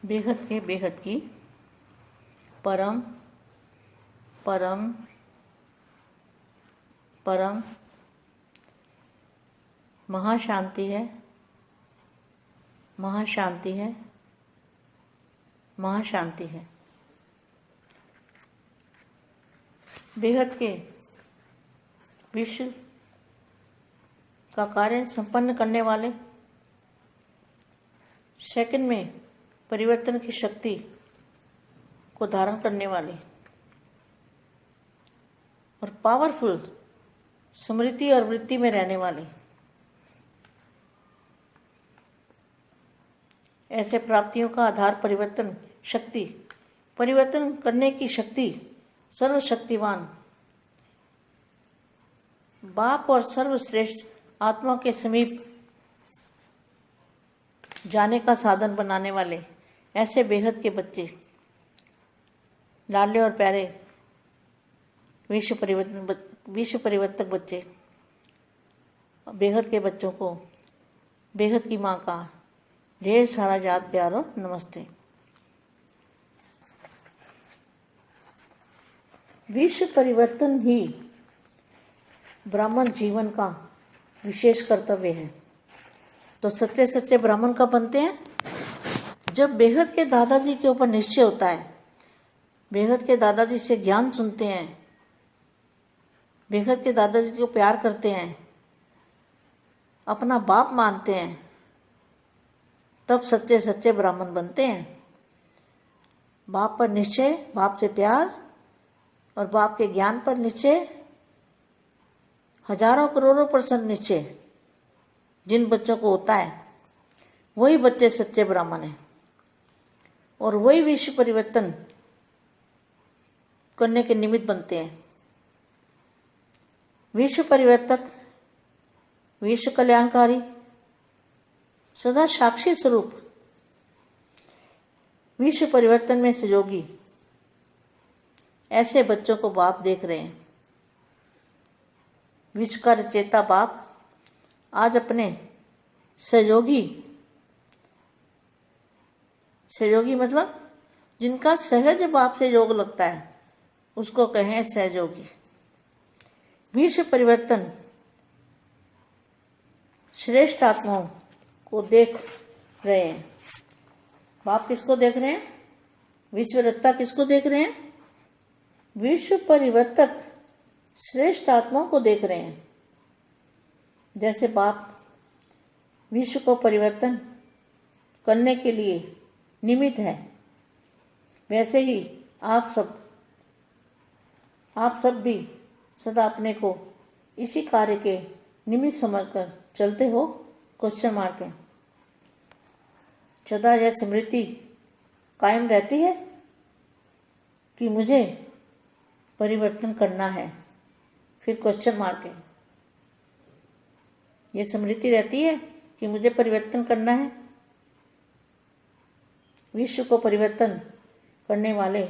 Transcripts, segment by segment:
बेहद के बेहद की परम परम परम महाशांति है, महाशांति है, महाशांति है। बेहद के विश्व का कार्य संपन्न करने वाले, सेकंड में परिवर्तन की शक्ति को धारण करने वाले और पावरफुल स्मृति और वृत्ति में रहने वाले, ऐसे प्राप्तियों का आधार परिवर्तन शक्ति, परिवर्तन करने की शक्ति, सर्वशक्तिवान बाप और सर्वश्रेष्ठ आत्मा के समीप जाने का साधन बनाने वाले ऐसे बेहद के बच्चे, लाडले और प्यारे विश्व परिवर्तक बच्चे, बेहद के बच्चों को बेहद की माँ का ढेर सारा याद प्यार और नमस्ते। विश्व परिवर्तन ही ब्राह्मण जीवन का विशेष कर्तव्य है। तो सच्चे सच्चे ब्राह्मण कब बनते हैं? जब बेहद के दादाजी के ऊपर निश्चय होता है, बेहद के दादाजी से ज्ञान सुनते हैं, बेहद के दादाजी को प्यार करते हैं, अपना बाप मानते हैं, तब सच्चे सच्चे ब्राह्मण बनते हैं। बाप पर निश्चय, बाप से प्यार और बाप के ज्ञान पर निश्चय, हजारों करोड़ों % निश्चय जिन बच्चों को होता है, वही बच्चे सच्चे ब्राह्मण हैं और वही विश्व परिवर्तन करने के निमित्त बनते हैं। विश्व परिवर्तक, विश्व कल्याणकारी, सदा साक्षी स्वरूप, विश्व परिवर्तन में सहयोगी, ऐसे बच्चों को बाप देख रहे हैं। विश्व का रचेता बाप आज अपने सहयोगी मतलब जिनका सहज बाप से योग लगता है, उसको कहें सहयोगी। विश्व परिवर्तन श्रेष्ठ आत्माओं को देख रहे हैं। बाप किसको देख रहे हैं? विश्वरत्ता किसको देख रहे हैं? विश्व परिवर्तक श्रेष्ठ आत्माओं को देख रहे हैं। जैसे बाप विश्व को परिवर्तन करने के लिए निमित्त है, वैसे ही आप सब भी सदा अपने को इसी कार्य के निमित्त समझकर चलते हो। क्वेश्चन मार्क है। सदा यह स्मृति कायम रहती है कि मुझे परिवर्तन करना है, फिर क्वेश्चन मार्क है। यह स्मृति रहती है कि मुझे परिवर्तन करना है। विश्व को परिवर्तन करने वाले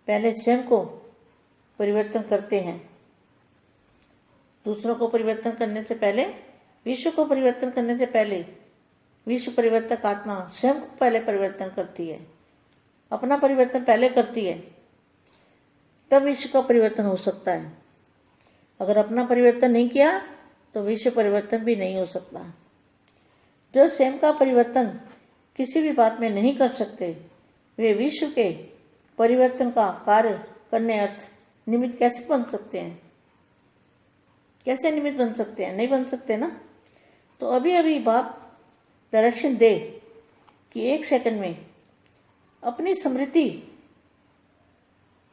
पहले स्वयं को परिवर्तन करते हैं। दूसरों को परिवर्तन करने से पहले, विश्व को परिवर्तन करने से पहले विश्व परिवर्तक आत्मा स्वयं को पहले परिवर्तन करती है, अपना परिवर्तन पहले करती है, तब विश्व का परिवर्तन हो सकता है। अगर अपना परिवर्तन नहीं किया तो विश्व परिवर्तन भी नहीं हो सकता। जो स्वयं का परिवर्तन किसी भी बात में नहीं कर सकते, वे विश्व के परिवर्तन का कार्य करने अर्थ निमित्त कैसे बन सकते हैं? कैसे निमित्त बन सकते हैं? नहीं बन सकते ना। तो अभी अभी बाप डायरेक्शन दे कि 1 सेकंड में अपनी स्मृति,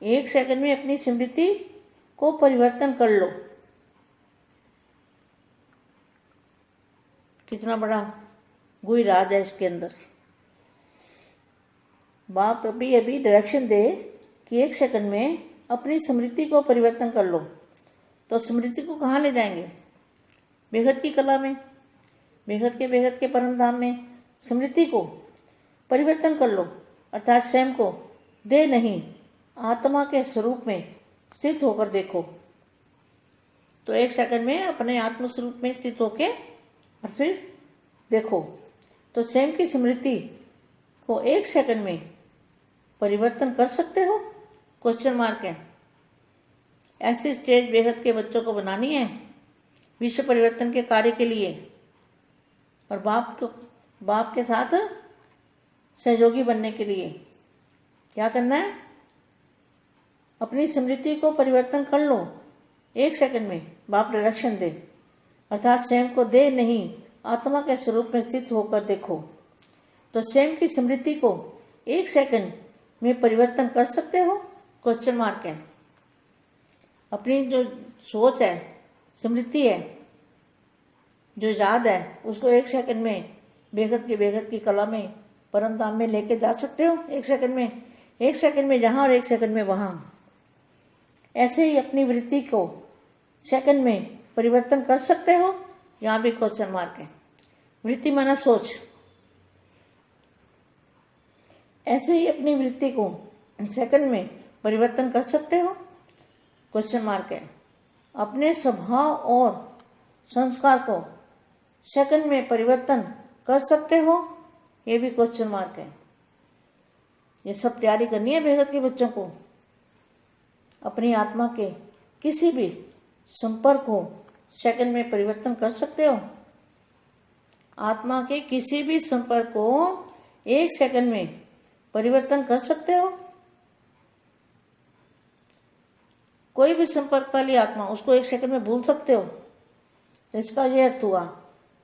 1 सेकंड में अपनी स्मृति को परिवर्तन कर लो। कितना बड़ा गुई राज है इसके अंदर। बाप अभी अभी डायरेक्शन दे कि 1 सेकंड में अपनी स्मृति को परिवर्तन कर लो। तो स्मृति को कहाँ ले जाएंगे? बेहद की कला में, बेहद के परम धाम में स्मृति को परिवर्तन कर लो, अर्थात स्वयं को दे नहीं, आत्मा के स्वरूप में स्थित होकर देखो। तो 1 सेकंड में अपने आत्म स्वरूप में स्थित होके और फिर देखो। तो स्वयं की स्मृति को 1 सेकंड में परिवर्तन कर सकते हो? क्वेश्चन मार्क है। ऐसी स्टेज बेहद के बच्चों को बनानी है विश्व परिवर्तन के कार्य के लिए, और बाप के साथ सहयोगी बनने के लिए क्या करना है? अपनी स्मृति को परिवर्तन कर लो 1 सेकंड में। बाप डायरेक्शन दे, अर्थात स्वयं को दे नहीं, आत्मा के स्वरूप में स्थित होकर देखो। तो स्वयं की स्मृति को 1 सेकंड में परिवर्तन कर सकते हो? क्वेश्चन मार्क है। अपनी जो सोच है, स्मृति है, जो याद है, उसको 1 सेकंड में बेहद की कला में, परम धाम में लेके जा सकते हो? 1 सेकंड में, 1 सेकंड में यहाँ और 1 सेकंड में वहाँ। ऐसे ही अपनी वृत्ति को सेकंड में परिवर्तन कर सकते हो? यहाँ भी क्वेश्चन मार्क है। वृत्ति माना सोच। ऐसे ही अपनी वृत्ति को सेकंड में परिवर्तन कर सकते हो? क्वेश्चन मार्क है। अपने स्वभाव और संस्कार को सेकंड में परिवर्तन कर सकते हो? ये भी क्वेश्चन मार्क है। ये सब तैयारी करनी है बेहद के बच्चों को। अपनी आत्मा के किसी भी संपर्क को सेकंड में परिवर्तन कर सकते हो? आत्मा के किसी भी संपर्क को 1 सेकंड में परिवर्तन कर सकते हो? कोई भी संपर्क वाली आत्मा, उसको 1 सेकंड में भूल सकते हो? तो इसका यह अर्थ हुआ,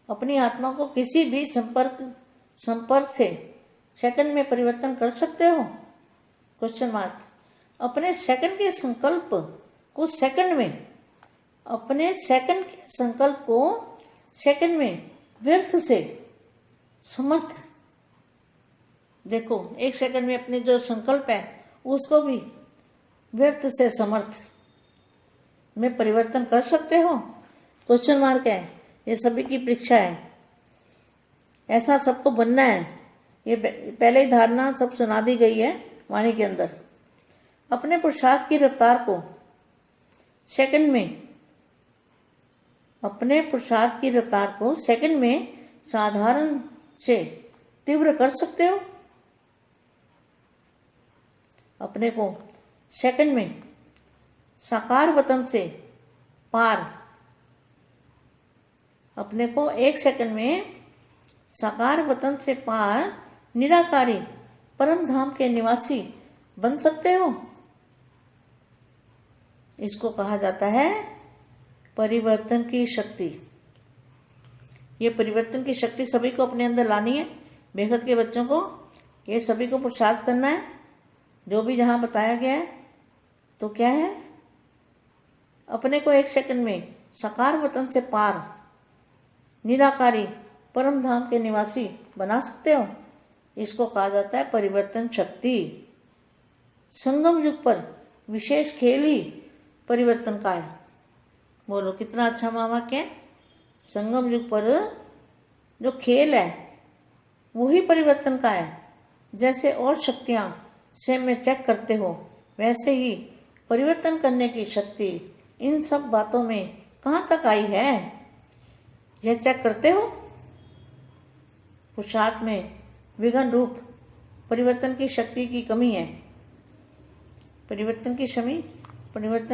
अपनी आत्मा को किसी भी संपर्क से सेकंड में परिवर्तन कर सकते हो? Question mark. अपने सेकंड के संकल्प को सेकंड में, अपने सेकंड के संकल्प को सेकंड में व्यर्थ से समर्थ, देखो 1 सेकंड में अपने जो संकल्प है उसको भी व्यर्थ से समर्थ में परिवर्तन कर सकते हो? क्वेश्चन मार्क है। ये सभी की परीक्षा है। ऐसा सबको बनना है। ये पहले ही धारणा सब सुना दी गई है वाणी के अंदर। अपने पुरुषार्थ की रफ्तार को सेकंड में, अपने पुरुषार्थ की रफ्तार को सेकंड में साधारण से तीव्र कर सकते हो? अपने को सेकंड में साकार वतन से पार, अपने को 1 सेकंड में साकार वतन से पार निराकारी परम धाम के निवासी बन सकते हो? इसको कहा जाता है परिवर्तन की शक्ति। ये परिवर्तन की शक्ति सभी को अपने अंदर लानी है, बेहद के बच्चों को। ये सभी को पुरुषार्थ करना है जो भी जहाँ बताया गया है। तो क्या है? अपने को 1 सेकंड में साकार वतन से पार निराकारी परम धाम के निवासी बना सकते हो? इसको कहा जाता है परिवर्तन शक्ति। संगम युग पर विशेष खेल ही परिवर्तन का है। बोलो कितना अच्छा वाक्य है। संगम युग पर जो खेल है वही परिवर्तन का है। जैसे और शक्तियां स्वयं में चेक करते हो, वैसे ही परिवर्तन करने की शक्ति इन सब बातों में कहाँ तक आई है, यह चेक करते हो? पुरुषार्थ में विघ्न रूप परिवर्तन की शक्ति की कमी है। परिवर्तन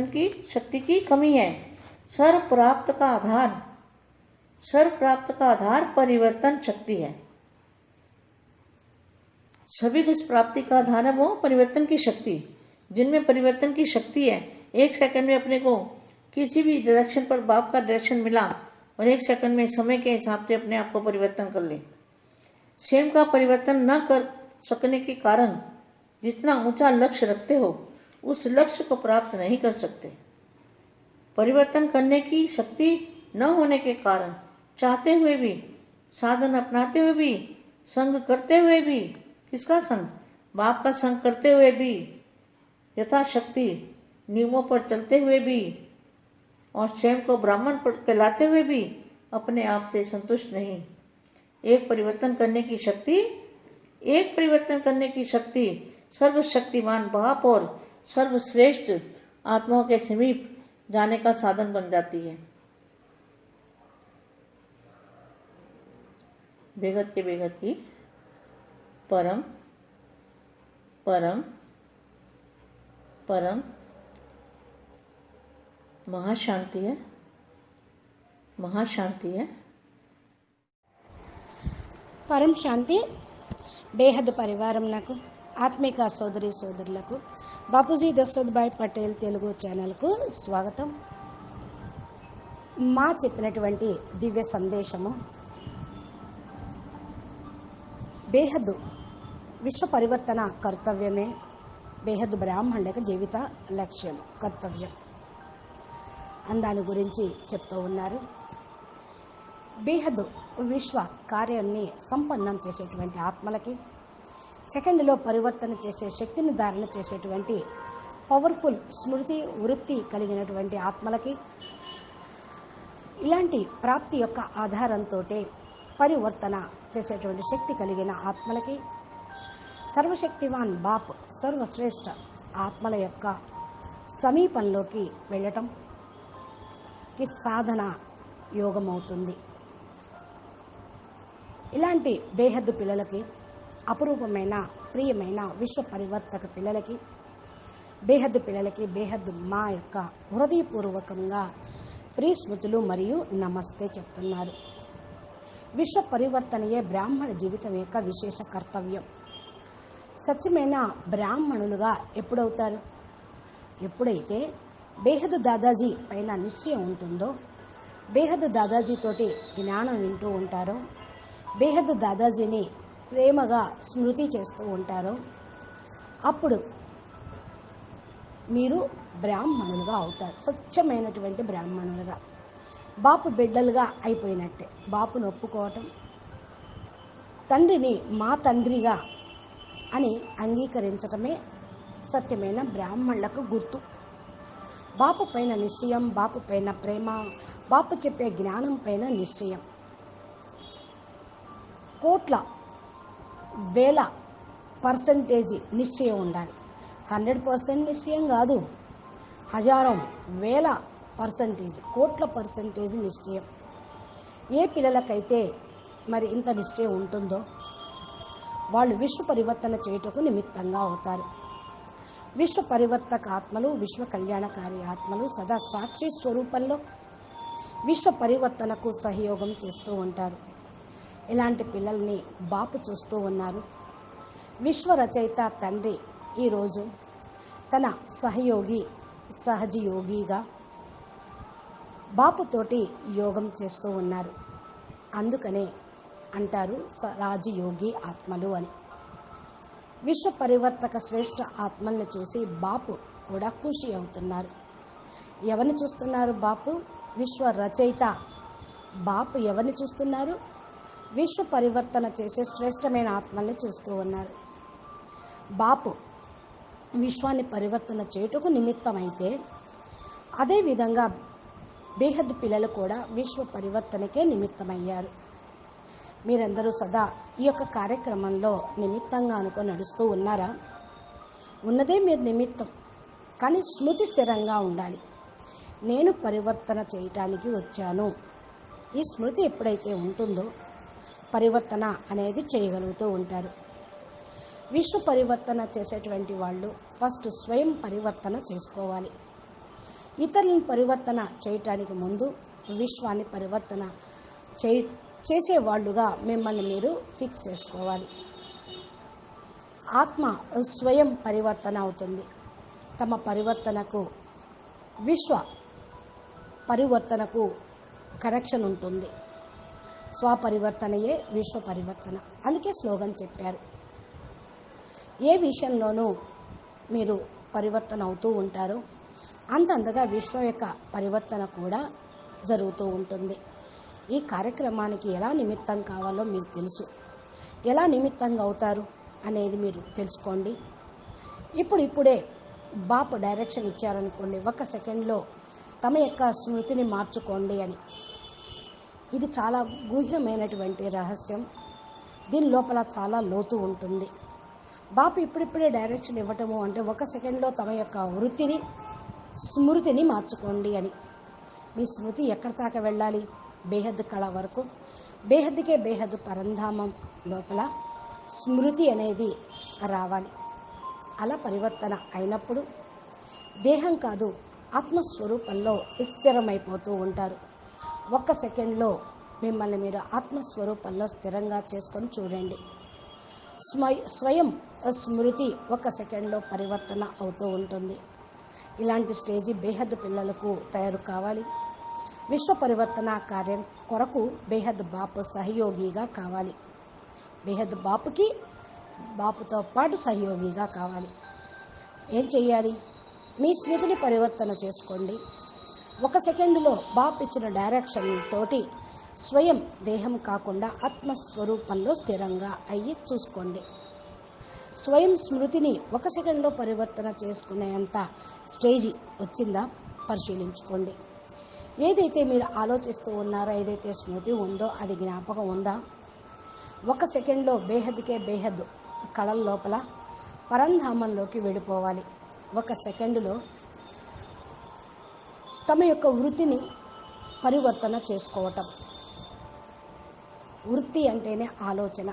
की शक्ति की कमी है। सर्व प्राप्त का आधार परिवर्तन शक्ति है। सभी कुछ प्राप्ति का आधार है वो परिवर्तन की शक्ति। जिनमें परिवर्तन की शक्ति है, 1 सेकंड में अपने को किसी भी डायरेक्शन पर बाप का डायरेक्शन मिला और 1 सेकंड में समय के हिसाब से अपने आप को परिवर्तन कर ले। स्वयं का परिवर्तन न कर सकने के कारण जितना ऊंचा लक्ष्य रखते हो उस लक्ष्य को प्राप्त नहीं कर सकते। परिवर्तन करने की शक्ति न होने के कारण चाहते हुए भी, साधन अपनाते हुए भी, संग करते हुए भी, किसका संग? बाप का संग करते हुए भी, यथाशक्ति नियमों पर चलते हुए भी और स्वयं को ब्राह्मण कहलाते हुए भी अपने आप से संतुष्ट नहीं। एक परिवर्तन करने की शक्ति सर्वशक्तिमान बाप और सर्वश्रेष्ठ आत्माओं के समीप जाने का साधन बन जाती है। बेहद की परम परम परम महाशांति है, महाशांति है। పరం శాంతి బేహద్ పరివారం నాకు ఆత్మిక సోదరి సోదరులకు బాపూజీ దశరథ్భాయ్ పటేల్ తెలుగు ఛానల్కు స్వాగతం. మా చెప్పినటువంటి దివ్య సందేశము బేహద్ విశ్వ పరివర్తన కర్తవ్యమే బేహద్ బ్రాహ్మణుల జీవిత లక్ష్యం కర్తవ్యం అని దాని గురించి చెప్తూ ఉన్నారు. బేహద్ విశ్వ కార్యాన్ని సంపన్నం చేసేటువంటి ఆత్మలకి, సెకండ్లో పరివర్తన చేసే శక్తిని ధారణ చేసేటువంటి పవర్ఫుల్ స్మృతి వృత్తి కలిగినటువంటి ఆత్మలకి, ఇలాంటి ప్రాప్తి యొక్క ఆధారంతో పరివర్తన చేసేటువంటి శక్తి కలిగిన ఆత్మలకి, సర్వశక్తివాన్ బాప్ సర్వశ్రేష్ఠ ఆత్మల యొక్క సమీపంలోకి వెళ్ళటంకి సాధన యోగం అవుతుంది. ఇలాంటి బేహద్దు పిల్లలకి, అపురూపమైన ప్రియమైన విశ్వ పరివర్తక పిల్లలకి, బేహద్దు పిల్లలకి బేహద్దు మా యొక్క హృదయపూర్వకంగా ప్రియ స్మృతులు మరియు నమస్తే చెప్తున్నారు. విశ్వ పరివర్తనయే బ్రాహ్మణ జీవితం యొక్క విశేష కర్తవ్యం. సత్యమైన బ్రాహ్మణులుగా ఎప్పుడవుతారు? ఎప్పుడైతే బేహద్దు దాదాజీ పైన నిశ్చయం ఉంటుందో, బేహద్దు దాదాజీతోటి జ్ఞానం వింటూ ఉంటారో, బేహద్దు దాదాజీని ప్రేమగా స్మృతి చేస్తూ ఉంటారో, అప్పుడు మీరు బ్రాహ్మణులుగా అవుతారు. స్వచ్ఛమైనటువంటి బ్రాహ్మణులుగా, బాపు బిడ్డలుగా అయిపోయినట్టే. బాపును ఒప్పుకోవటం, తండ్రిని మా తండ్రిగా అని అంగీకరించటమే సత్యమైన బ్రాహ్మణులకు గుర్తు. బాపు పైన నిశ్చయం, బాపు పైన ప్రేమ, బాపు చెప్పే జ్ఞానం పైన నిశ్చయం. కోట్ల వేల పర్సంటేజీ నిశ్చయం ఉండాలి. 100% నిశ్చయం కాదు, హజారం వేల పర్సంటేజ్, కోట్ల పర్సంటేజ్ నిశ్చయం. ఏ పిల్లలకైతే మరి ఇంత నిశ్చయం ఉంటుందో వాళ్ళు విశ్వ పరివర్తన చేయుటకు నిమిత్తంగా అవుతారు. విశ్వ పరివర్తక ఆత్మలు, విశ్వ కళ్యాణకారి ఆత్మలు సదా సాక్షి స్వరూపంలో విశ్వ పరివర్తనకు సహయోగం చేస్తూ ఉంటారు. ఇలాంటి పిల్లల్ని బాపు చూస్తూ ఉన్నారు. విశ్వ రచయిత తండ్రి ఈరోజు తన సహయోగి సహజయోగిగా బాపుతోటి యోగం చేస్తూ ఉన్నారు. అందుకనే అంటారు రాజయోగి ఆత్మలు అని. విశ్వ పరివర్తక శ్రేష్ఠ ఆత్మల్ని చూసి బాపు కూడా ఖుషి అవుతున్నారు. ఎవరిని చూస్తున్నారు? బాపు విశ్వ రచయిత బాపు ఎవరిని చూస్తున్నారు? విశ్వ పరివర్తన చేసే శ్రేష్టమైన ఆత్మల్ని చూస్తూ ఉన్నారు. బాపు విశ్వాన్ని పరివర్తన చేయుటకు నిమిత్తమైతే, అదేవిధంగా బేహద్ పిల్లలు కూడా విశ్వ పరివర్తనకే నిమిత్తమయ్యారు. మీరందరూ సదా ఈ యొక్క కార్యక్రమంలో నిమిత్తంగా అనుకొని నడుస్తూ ఉన్నారా? ఉన్నదే మీరు నిమిత్తం, కానీ స్మృతి స్థిరంగా ఉండాలి. నేను పరివర్తన చేయటానికి వచ్చాను. ఈ స్మృతి ఎప్పుడైతే ఉంటుందో పరివర్తన అనేది చేయగలుగుతూ ఉంటారు. విశ్వ పరివర్తన చేసేటువంటి వాళ్ళు ఫస్ట్ స్వయం పరివర్తన చేసుకోవాలి. ఇతరులను పరివర్తన చేయటానికి ముందు విశ్వాన్ని పరివర్తన చేసేవాళ్ళుగా మిమ్మల్ని మీరు ఫిక్స్ చేసుకోవాలి. ఆత్మ స్వయం పరివర్తన అవుతుంది. తమ పరివర్తనకు విశ్వ పరివర్తనకు కనెక్షన్ ఉంటుంది. స్వపరివర్తనయే విశ్వ పరివర్తన. అందుకే స్లోగన్ చెప్పారు. ఏ విషయంలోనూ మీరు పరివర్తన అవుతూ ఉంటారో అంతంతగా విశ్వ యొక్క పరివర్తన కూడా జరుగుతూ ఉంటుంది. ఈ కార్యక్రమానికి ఎలా నిమిత్తం కావాలో మీకు తెలుసు. ఎలా నిమిత్తంగా అవుతారు అనేది మీరు తెలుసుకోండి. ఇప్పుడే బాపు డైరెక్షన్ ఇచ్చారనుకోండి, 1 సెకండ్లో తమ యొక్క స్మృతిని మార్చుకోండి అని. ఇది చాలా గూహ్యమైనటువంటి రహస్యం. దీని లోపల చాలా లోతు ఉంటుంది. బాపు ఇప్పుడిప్పుడే డైరెక్షన్ ఇవ్వటము అంటే 1 సెకండ్లో తమ యొక్క వృత్తిని స్మృతిని మార్చుకోండి అని. మీ స్మృతి ఎక్కడి దాకా వెళ్ళాలి? బేహద్ కళ వరకు. బేహద్కే బేహద్ పరంధామం లోపల స్మృతి అనేది రావాలి. అలా పరివర్తన అయినప్పుడు దేహం కాదు ఆత్మస్వరూపంలో స్థిరమైపోతూ ఉంటారు. ఒక్క సెకండ్లో మిమ్మల్ని మీరు ఆత్మస్వరూపంలో స్థిరంగా చేసుకొని చూడండి. స్వయం స్మృతి ఒక సెకండ్లో పరివర్తన అవుతూ ఉంటుంది. ఇలాంటి స్టేజీ బేహద్ పిల్లలకు తయారు కావాలి. విశ్వ పరివర్తన కార్యం కొరకు బేహద్ బాపు సహయోగిగా కావాలి. బేహద్ బాపుకి బాపుతో పాటు సహయోగిగా కావాలి. ఏం చెయ్యాలి? మీ స్మృతిని పరివర్తన చేసుకోండి. ఒక సెకండులో బాపు ఇచ్చిన డైరెక్షన్ తోటి స్వయం దేహం కాకుండా ఆత్మస్వరూపంలో స్థిరంగా అయ్యి చూసుకోండి. స్వయం స్మృతిని ఒక సెకండ్లో పరివర్తన చేసుకునేంత స్టేజీ వచ్చిందా పరిశీలించుకోండి. ఏదైతే మీరు ఆలోచిస్తూ ఉన్నారో, ఏదైతే స్మృతి ఉందో అది జ్ఞాపకం ఉందా? ఒక సెకండ్లో బేహద్కే బేహద్ కళల లోపల పరంధామంలోకి వెళ్ళిపోవాలి. ఒక సెకండులో తమ యొక్క వృత్తిని పరివర్తన చేసుకోవటం. వృత్తి అంటేనే ఆలోచన.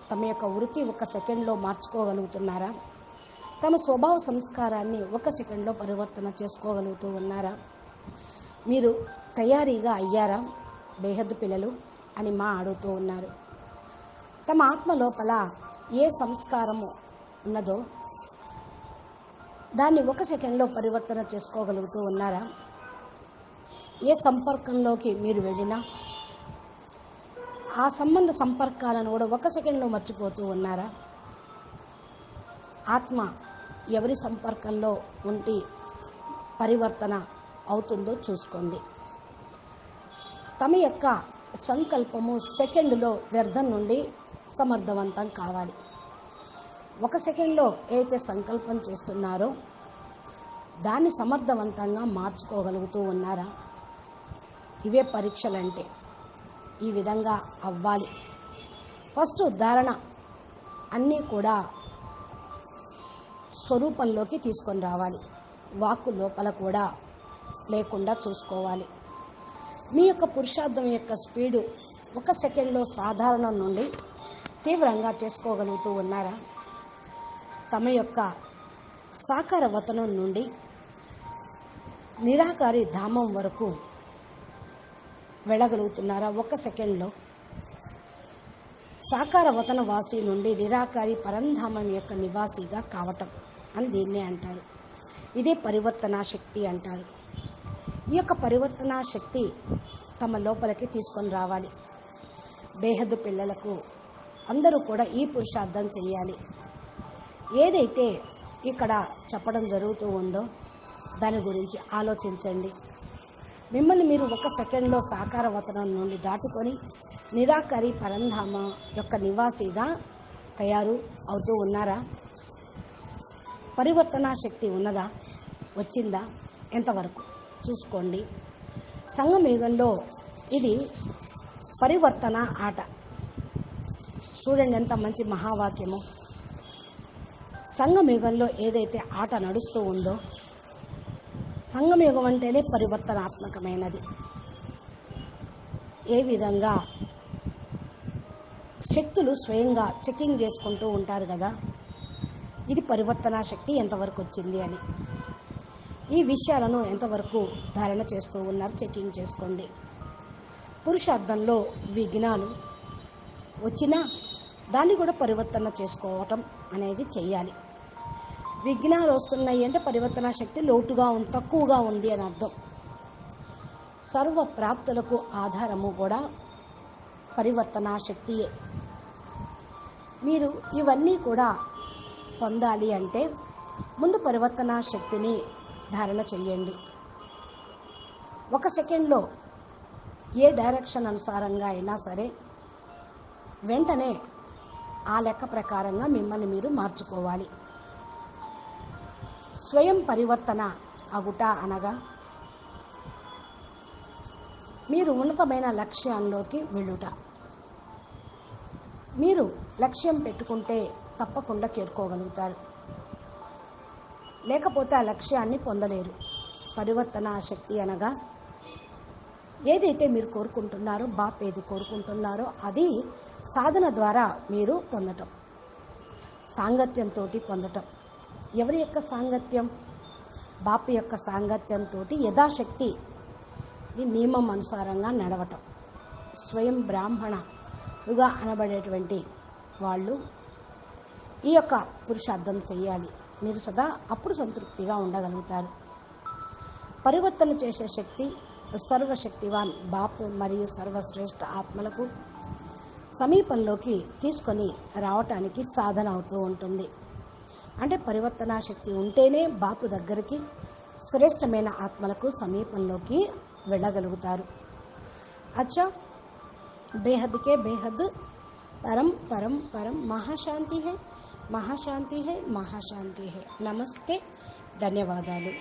తమ యొక్క వృత్తి ఒక సెకండ్లో మార్చుకోగలుగుతున్నారా? తమ స్వభావ సంస్కారాన్ని ఒక సెకండ్లో పరివర్తన చేసుకోగలుగుతూ ఉన్నారా? మీరు తయారీగా అయ్యారా బేహద్ పిల్లలు అని మా అడుగుతూ ఉన్నారు. తమ ఆత్మ లోపల ఏ సంస్కారము ఉన్నదో దాన్ని ఒక సెకండ్లో పరివర్తన చేసుకోగలుగుతూ ఉన్నారా? ఏ సంపర్కంలోకి మీరు వెళ్ళినా ఆ సంబంధ సంపర్కాలను కూడా ఒక సెకండ్లో మర్చిపోతూ ఉన్నారా? ఆత్మ ఎవరి సంపర్కంలో ఉండి పరివర్తన అవుతుందో చూసుకోండి. తమ యొక్క సంకల్పము సెకండ్లో వ్యర్థం నుండి సమర్థవంతం కావాలి. ఒక సెకండ్లో ఏదైతే సంకల్పం చేస్తున్నారో దాన్ని సమర్థవంతంగా మార్చుకోగలుగుతూ ఉన్నారా? ఇవే పరీక్షలంటే. ఈ విధంగా అవ్వాలి. ఫస్ట్ ధారణ అన్నీ కూడా స్వరూపంలోకి తీసుకొని రావాలి. వాక్కు లోపల కూడా లేకుండా చూసుకోవాలి. మీ యొక్క పురుషార్థం యొక్క స్పీడు ఒక సెకండ్లో సాధారణం నుండి తీవ్రంగా చేసుకోగలుగుతూ ఉన్నారా? తమ యొక్క సాకార వతనం నుండి నిరాకారి ధామం వరకు వెళ్ళగలుగుతున్నారా? ఒక సెకండ్లో సాకార వతన వాసి నుండి నిరాకారి పరంధామం యొక్క నివాసిగా కావటం అని దీన్నే అంటారు. ఇదే పరివర్తనా శక్తి అంటారు. ఈ యొక్క పరివర్తనా శక్తి తమ లోపలికి తీసుకొని రావాలి. బేహద్దు పిల్లలకు అందరూ కూడా ఈ పురుషార్థం చేయాలి. ఏదైతే ఇక్కడ చెప్పడం జరుగుతూ ఉందో దాని గురించి ఆలోచించండి. మిమ్మల్ని మీరు ఒక సెకండ్లో సాకార వతనం నుండి దాటుకొని నిరాకారి పరంధామ యొక్క నివాసిగా తయారు అవుతూ ఉన్నారా? పరివర్తనా శక్తి ఉన్నదా? వచ్చిందా? ఎంతవరకు చూసుకోండి. సంగమయుగంలో ఇది పరివర్తన ఆట. చూడండి ఎంత మంచి మహావాక్యము. సంగమయుగంలో ఏదైతే ఆట నడుస్తూ ఉందో, సంగమయుగం అంటేనే పరివర్తనాత్మకమైనది. ఏ విధంగా శక్తులు స్వయంగా చెకింగ్ చేసుకుంటూ ఉంటారు కదా, ఇది పరివర్తనా శక్తి ఎంతవరకు వచ్చింది అని. ఈ విషయాలను ఎంతవరకు ధారణ చేస్తూ ఉన్నారు చెకింగ్ చేసుకోండి. పురుషార్థంలో విఘ్నాలు వచ్చినా దాన్ని కూడా పరివర్తన చేసుకోవటం అనేది చెయ్యాలి. విఘ్నాలు వస్తున్నాయి అంటే పరివర్తనా శక్తి లోటుగా తక్కువగా ఉంది అని అర్థం. సర్వ ప్రాప్తులకు ఆధారము కూడా పరివర్తనా శక్తియే. మీరు ఇవన్నీ కూడా పొందాలి అంటే ముందు పరివర్తనా శక్తిని ధారణ చెయ్యండి. ఒక సెకండ్లో ఏ డైరెక్షన్ అనుసారంగా అయినా సరే వెంటనే ఆ లెక్క ప్రకారంగా మిమ్మల్ని మీరు మార్చుకోవాలి. స్వయం పరివర్తన అగుట అనగా మీరు ఉన్నతమైన లక్ష్యంలోకి వెళ్ళుట. మీరు లక్ష్యం పెట్టుకుంటే తప్పకుండా చేరుకోగలుగుతారు, లేకపోతే ఆ లక్ష్యాన్ని పొందలేరు. పరివర్తన శక్తి అనగా ఏదైతే మీరు కోరుకుంటున్నారో, బాప్ ఏది కోరుకుంటున్నారో అది సాధన ద్వారా మీరు పొందటం, సాంగత్యంతో పొందటం. ఎవరి యొక్క సాంగత్యం? బాపు యొక్క సాంగత్యంతో యథాశక్తి ఈ నియమం అనుసారంగా నడవటం. స్వయం బ్రాహ్మణుగా అనబడేటువంటి వాళ్ళు ఈ యొక్క పురుషార్థం చేయాలి. మీరు సదా అప్పుడు సంతృప్తిగా ఉండగలుగుతారు. పరివర్తన చేసే శక్తి సర్వశక్తివాన్ బాపు మరియు సర్వశ్రేష్ఠ ఆత్మలకు సమీపంలోకి తీసుకొని రావటానికి సాధన అవుతూ ఉంటుంది. అంటే పరివర్తనా శక్తి ఉంటేనే బాపు దగ్గరికి శ్రేష్టమైన ఆత్మలకు సమీపంలోకి వెళ్ళగలుగుతారు. అచ్చా, బేహద్ కే బేహద్ పరం పరం పరం మహాశాంతి హై, మహాశాంతి హై, మహాశాంతి హై. నమస్తే, ధన్యవాదాలు.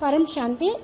పరం శాంతి.